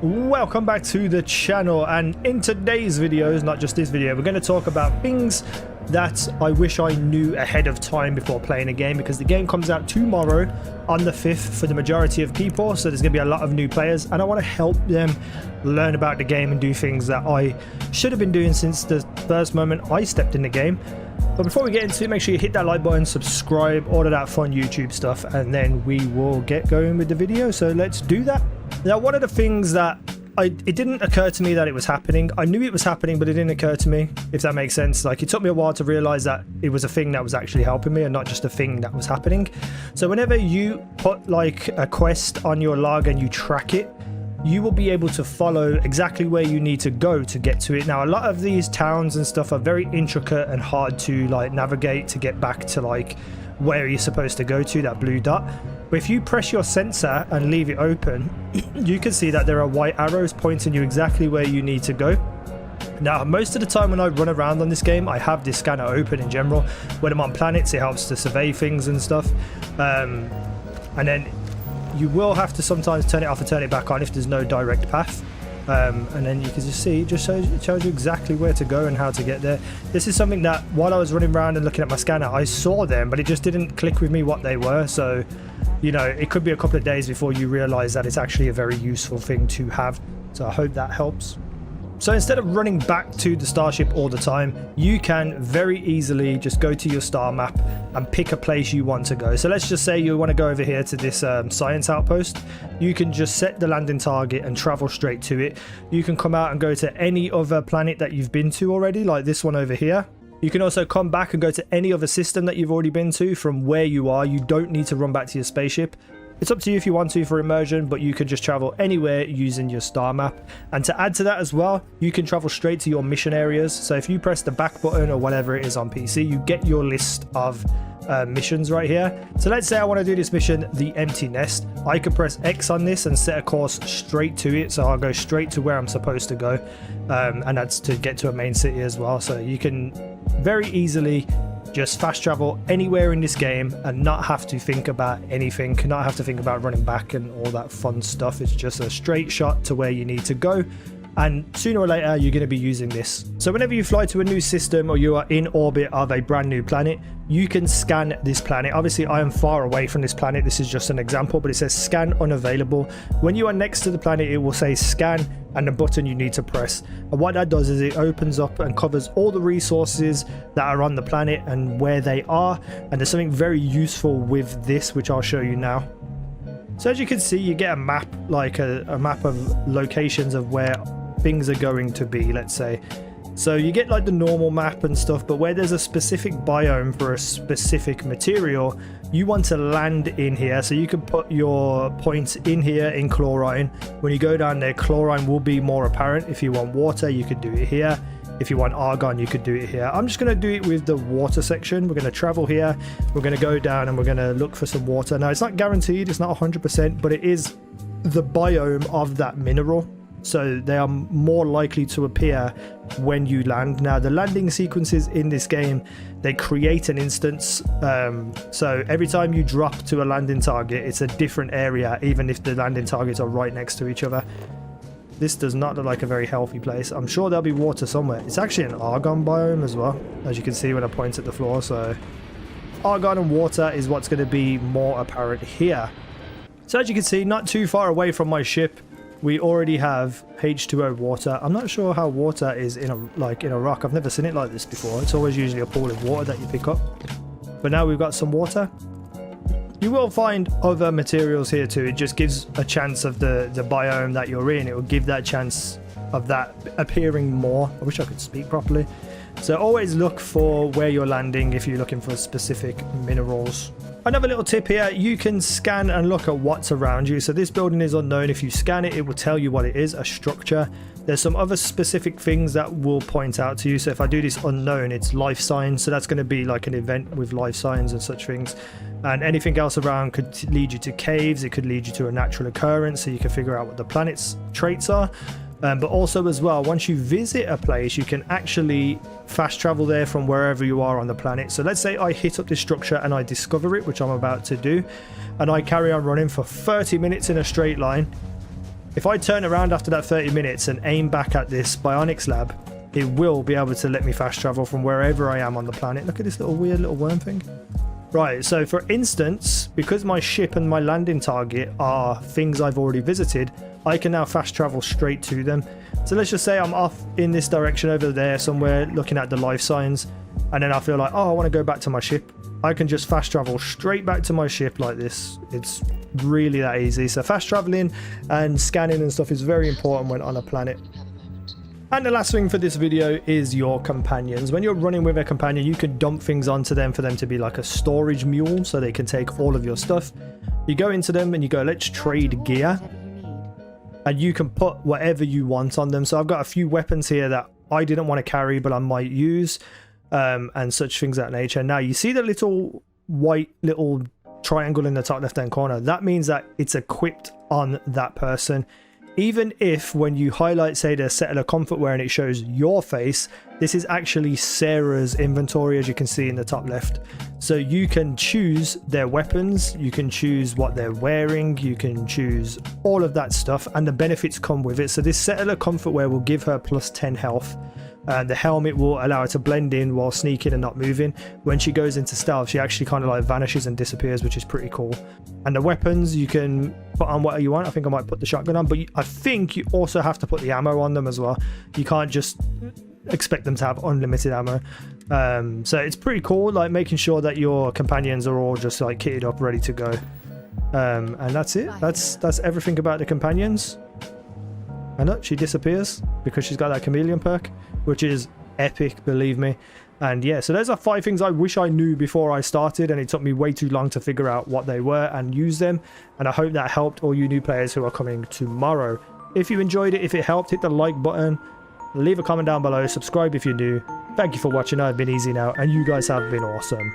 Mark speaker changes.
Speaker 1: Welcome back to the channel, and in today's videos, not just this video, we're going to talk about things that I wish I knew ahead of time before playing a game, because the game comes out tomorrow on the 5th for the majority of people, so there's going to be a lot of new players and I want to help them learn about the game and do things that I should have been doing since the first moment I stepped in the game. But before we get into it, make sure you hit that like button, subscribe, all of that fun YouTube stuff, and then we will get going with the video. So let's do that. Now, one of the things that it didn't occur to me that it was happening. I knew it was happening, but it didn't occur to me, if that makes sense. Like, it took me a while to realize that it was a thing that was actually helping me and not just a thing that was happening. So whenever you put like a quest on your log and you track it, you will be able to follow exactly where you need to go to get to it. Now, a lot of these towns and stuff are very intricate and hard to like navigate to get back to like where you're supposed to go to, that blue dot. But if you press your sensor and leave it open, you can see that there are white arrows pointing you exactly where you need to go. Now, most of the time when I run around on this game, I have this scanner open in general. When I'm on planets, it helps to survey things and stuff. And then you will have to sometimes turn it off and turn it back on if there's no direct path. And then you can just see, it tells you exactly where to go and how to get there. This is something that while I was running around and looking at my scanner, I saw them, but it just didn't click with me what they were. So, you know, it could be a couple of days before you realize that it's actually a very useful thing to have. So I hope that helps. So instead of running back to the starship all the time, you can very easily just go to your star map and pick a place you want to go. So let's just say you want to go over here to this science outpost. You can just set the landing target and travel straight to it. You can come out and go to any other planet that you've been to already, like this one over here. You can also come back and go to any other system that you've already been to from where you are. You don't need to run back to your spaceship. It's up to you if you want to for immersion, but you can just travel anywhere using your star map. And to add to that as well, you can travel straight to your mission areas. So if you press the back button or whatever it is on PC, you get your list of missions right here. So let's say I want to do this mission, the empty nest. I could press X on this and set a course straight to it. So I'll go straight to where I'm supposed to go. And that's to get to a main city as well. So you can very easily just fast travel anywhere in this game and not have to think about anything, not have to think about running back and all that fun stuff. It's just a straight shot to where you need to go, and sooner or later you're going to be using this. So whenever you fly to a new system or you are in orbit of a brand new planet, you can scan this planet. Obviously I am far away from this planet, this is just an example, but it says scan unavailable. When you are next to the planet, it will say scan and the button you need to press, and what that does is it opens up and covers all the resources that are on the planet and where they are. And there's something very useful with this which I'll show you now. So as you can see, you get a map, like a map of locations of where things are going to be, let's say. So you get like the normal map and stuff, but where there's a specific biome for a specific material, you want to land in here. So you can put your points in here in chlorine. When you go down there, chlorine will be more apparent. If you want water, you could do it here. If you want argon, you could do it here. I'm just going to do it with the water section. We're going to travel here. We're going to go down and we're going to look for some water. Now, it's not guaranteed. It's not 100%, but it is the biome of that mineral. So they are more likely to appear when you land. Now, the landing sequences in this game, they create an instance. So every time you drop to a landing target, it's a different area, even if the landing targets are right next to each other. This does not look like a very healthy place. I'm sure there'll be water somewhere. It's actually an argon biome as well, as you can see when I point at the floor. So argon and water is what's going to be more apparent here. So as you can see, not too far away from my ship, we already have H2O water. I'm not sure how water is in a rock. I've never seen it like this before. It's always usually a pool of water that you pick up. But now we've got some water. You will find other materials here too. It just gives a chance of the biome that you're in. It will give that chance of that appearing more. I wish I could speak properly. So always look for where you're landing if you're looking for specific minerals. Another little tip here, you can scan and look at what's around you. So this building is unknown. If you scan it, it will tell you what it is, a structure. There's some other specific things that will point out to you. So if I do this unknown, it's life signs. So that's going to be like an event with life signs and such things. And anything else around could lead you to caves. It could lead you to a natural occurrence, so you can figure out what the planet's traits are. But also as well, once you visit a place, you can actually fast travel there from wherever you are on the planet. So let's say I hit up this structure and I discover it, which I'm about to do, and I carry on running for 30 minutes in a straight line. if I turn around after that 30 minutes and aim back at this bionics lab, it will be able to let me fast travel from wherever I am on the planet. Look at this little weird little worm thing. Right, so for instance, because my ship and my landing target are things I've already visited, I can now fast travel straight to them. So let's just say I'm off in this direction over there somewhere looking at the life signs, and then I feel like, oh, I want to go back to my ship. I can just fast travel straight back to my ship like this. It's really that easy. So fast traveling and scanning and stuff is very important when on a planet. And the last thing for this video is your companions. When you're running with a companion, you can dump things onto them for them to be like a storage mule, so they can take all of your stuff. You go into them and you go, let's trade gear. And you can put whatever you want on them. So I've got a few weapons here that I didn't want to carry, but I might use. And such things of that nature. Now you see the little white little triangle in the top left hand corner. That means that it's equipped on that person. Even if when you highlight, say, the settler comfort wear and it shows your face, this is actually Sarah's inventory, as you can see in the top left. So you can choose their weapons, you can choose what they're wearing, you can choose all of that stuff, and the benefits come with it. So this settler comfort wear will give her plus 10 health. The helmet will allow her to blend in while sneaking and not moving. When she goes into stealth, she actually kind of like vanishes and disappears, which is pretty cool. And the weapons, you can put on whatever you want. I think I might put the shotgun on, but I think you also have to put the ammo on them as well. You can't just expect them to have unlimited ammo. So it's pretty cool, like making sure that your companions are all just like kitted up, ready to go. And that's it. That's everything about the companions. And look, she disappears because she's got that chameleon perk, which is epic, believe me. And yeah, so those are 5 things I wish I knew before I started, and it took me way too long to figure out what they were and use them. And I hope that helped all you new players who are coming tomorrow. If you enjoyed it, if it helped, hit the like button, leave a comment down below, subscribe if you're new. Thank you for watching. I've been Easy Now, and you guys have been awesome.